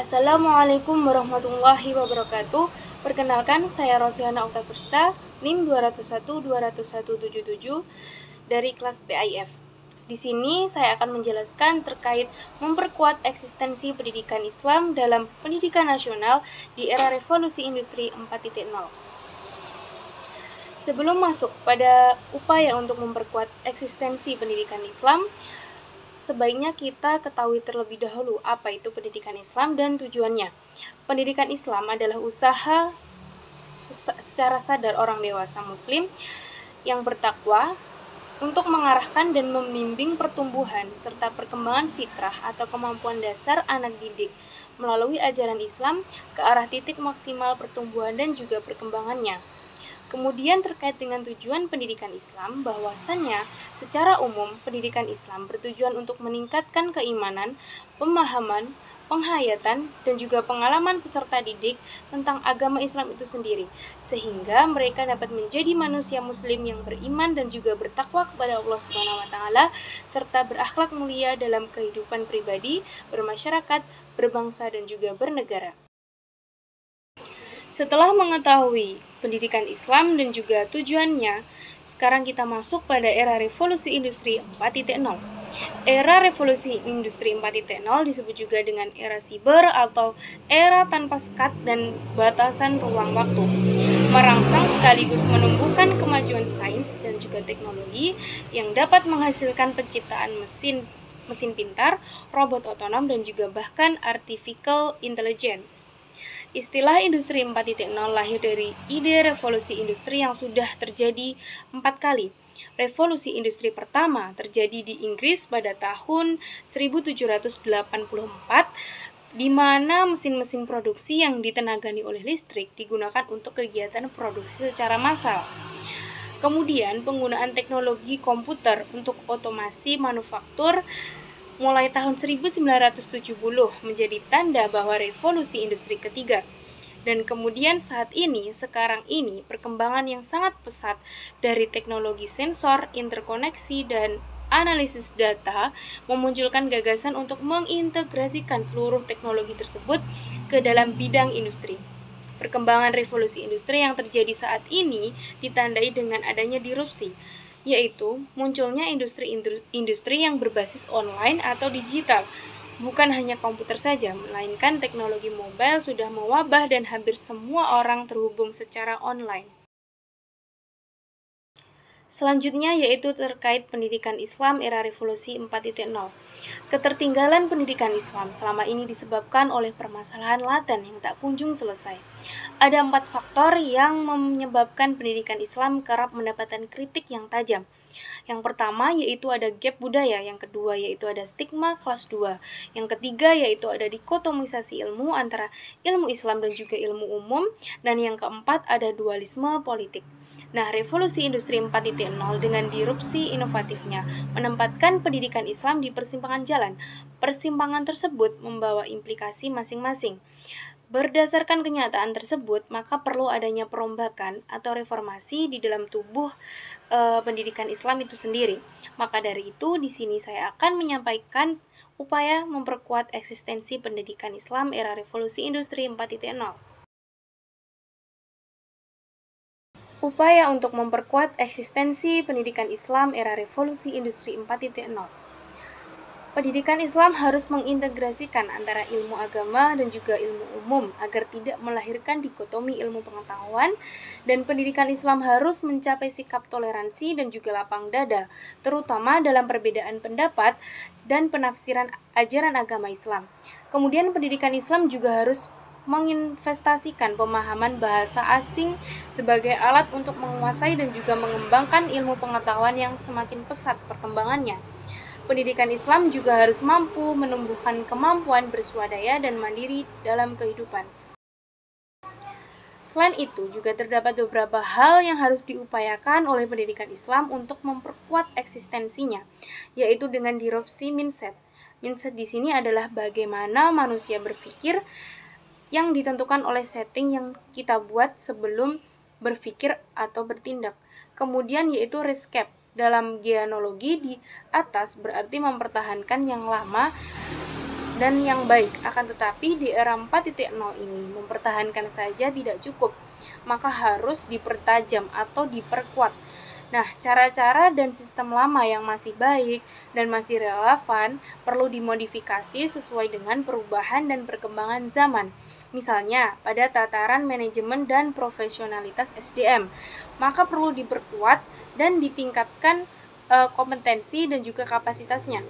Assalamualaikum warahmatullahi wabarakatuh. Perkenalkan, saya Rosiana Octaversta, NIM 201-20177 dari kelas PIF. Di sini saya akan menjelaskan terkait memperkuat eksistensi pendidikan Islam dalam pendidikan nasional di era revolusi industri 4.0. Sebelum masuk pada upaya untuk memperkuat eksistensi pendidikan Islam, sebaiknya kita ketahui terlebih dahulu apa itu pendidikan Islam dan tujuannya. Pendidikan Islam adalah usaha secara sadar orang dewasa Muslim yang bertakwa untuk mengarahkan dan membimbing pertumbuhan serta perkembangan fitrah atau kemampuan dasar anak didik melalui ajaran Islam ke arah titik maksimal pertumbuhan dan juga perkembangannya. Kemudian terkait dengan tujuan pendidikan Islam, bahwasannya secara umum pendidikan Islam bertujuan untuk meningkatkan keimanan, pemahaman, penghayatan, dan juga pengalaman peserta didik tentang agama Islam itu sendiri, sehingga mereka dapat menjadi manusia Muslim yang beriman dan juga bertakwa kepada Allah Subhanahu wa Ta'ala, serta berakhlak mulia dalam kehidupan pribadi, bermasyarakat, berbangsa, dan juga bernegara. Setelah mengetahui pendidikan Islam dan juga tujuannya, sekarang kita masuk pada era revolusi industri 4.0. Era revolusi industri 4.0 disebut juga dengan era siber atau era tanpa sekat dan batasan ruang waktu. Merangsang sekaligus menumbuhkan kemajuan sains dan juga teknologi yang dapat menghasilkan penciptaan mesin pintar, robot otonom, dan juga bahkan artificial intelligence. Istilah industri 4.0 lahir dari ide revolusi industri yang sudah terjadi 4 kali. Revolusi industri pertama terjadi di Inggris pada tahun 1784, di mana mesin-mesin produksi yang ditenagani oleh listrik digunakan untuk kegiatan produksi secara massal. Kemudian penggunaan teknologi komputer untuk otomasi manufaktur mulai tahun 1970 menjadi tanda bahwa revolusi industri ketiga. Dan kemudian sekarang ini, perkembangan yang sangat pesat dari teknologi sensor, interkoneksi, dan analisis data memunculkan gagasan untuk mengintegrasikan seluruh teknologi tersebut ke dalam bidang industri. Perkembangan revolusi industri yang terjadi saat ini ditandai dengan adanya disrupsi, yaitu munculnya industri yang berbasis online atau digital. Bukan hanya komputer saja, melainkan teknologi mobile sudah mewabah dan hampir semua orang terhubung secara online. Selanjutnya yaitu terkait pendidikan Islam era revolusi 4.0. Ketertinggalan pendidikan Islam selama ini disebabkan oleh permasalahan laten yang tak kunjung selesai. Ada 4 faktor yang menyebabkan pendidikan Islam kerap mendapatkan kritik yang tajam. Yang pertama yaitu ada gap budaya, yang kedua yaitu ada stigma kelas 2, yang ketiga yaitu ada dikotomisasi ilmu antara ilmu Islam dan juga ilmu umum, dan yang keempat ada dualisme politik. Nah, revolusi industri 4.0 dengan disrupsi inovatifnya menempatkan pendidikan Islam di persimpangan jalan. Persimpangan tersebut membawa implikasi masing-masing. Berdasarkan kenyataan tersebut, maka perlu adanya perombakan atau reformasi di dalam tubuh pendidikan Islam itu sendiri. Maka dari itu, di sini saya akan menyampaikan upaya memperkuat eksistensi pendidikan Islam era revolusi industri 4.0. Upaya untuk memperkuat eksistensi pendidikan Islam era revolusi industri 4.0. Pendidikan Islam harus mengintegrasikan antara ilmu agama dan juga ilmu umum agar tidak melahirkan dikotomi ilmu pengetahuan, dan pendidikan Islam harus mencapai sikap toleransi dan juga lapang dada, terutama dalam perbedaan pendapat dan penafsiran ajaran agama Islam. Kemudian pendidikan Islam juga harus menginvestasikan pemahaman bahasa asing sebagai alat untuk menguasai dan juga mengembangkan ilmu pengetahuan yang semakin pesat perkembangannya. Pendidikan Islam juga harus mampu menumbuhkan kemampuan berswadaya dan mandiri dalam kehidupan. Selain itu, juga terdapat beberapa hal yang harus diupayakan oleh pendidikan Islam untuk memperkuat eksistensinya, yaitu dengan disrupsi mindset. Mindset di sini adalah bagaimana manusia berpikir yang ditentukan oleh setting yang kita buat sebelum berpikir atau bertindak. Kemudian yaitu rescape. Dalam genealogi di atas berarti mempertahankan yang lama dan yang baik. Akan tetapi di era 4.0 ini mempertahankan saja tidak cukup, maka harus dipertajam atau diperkuat. Nah, cara-cara dan sistem lama yang masih baik dan masih relevan perlu dimodifikasi sesuai dengan perubahan dan perkembangan zaman. Misalnya, pada tataran manajemen dan profesionalitas SDM, maka perlu diperkuat dan ditingkatkan kompetensi dan juga kapasitasnya.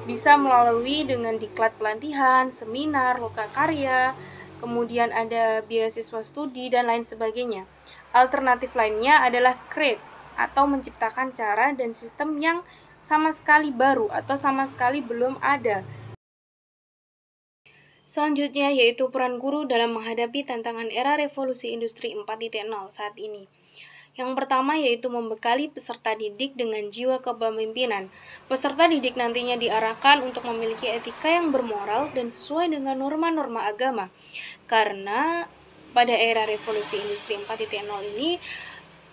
Bisa melalui dengan diklat pelatihan, seminar, lokakarya, kemudian ada beasiswa studi, dan lain sebagainya. Alternatif lainnya adalah create atau menciptakan cara dan sistem yang sama sekali baru atau sama sekali belum ada. Selanjutnya yaitu peran guru dalam menghadapi tantangan era revolusi industri 4.0 saat ini. Yang pertama yaitu membekali peserta didik dengan jiwa kepemimpinan. Peserta didik nantinya diarahkan untuk memiliki etika yang bermoral dan sesuai dengan norma-norma agama. Karena pada era revolusi industri 4.0 ini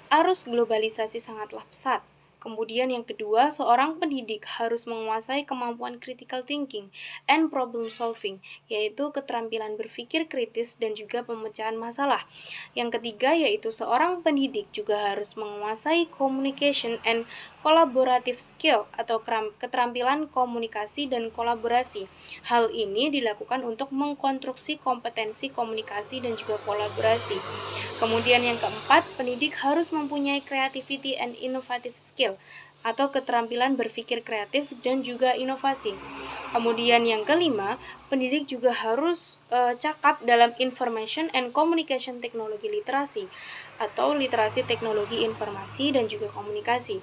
arus globalisasi sangatlah pesat. Kemudian yang kedua, seorang pendidik harus menguasai kemampuan critical thinking and problem solving, yaitu keterampilan berpikir kritis dan juga pemecahan masalah. Yang ketiga, yaitu seorang pendidik juga harus menguasai communication and collaborative skill atau keterampilan komunikasi dan kolaborasi. Hal ini dilakukan untuk mengkonstruksi kompetensi komunikasi dan juga kolaborasi. Kemudian yang keempat, pendidik harus mempunyai creativity and innovative skill atau keterampilan berpikir kreatif dan juga inovasi. Kemudian yang kelima, pendidik juga harus cakap dalam information and communication technology literasi atau literasi teknologi informasi dan juga komunikasi.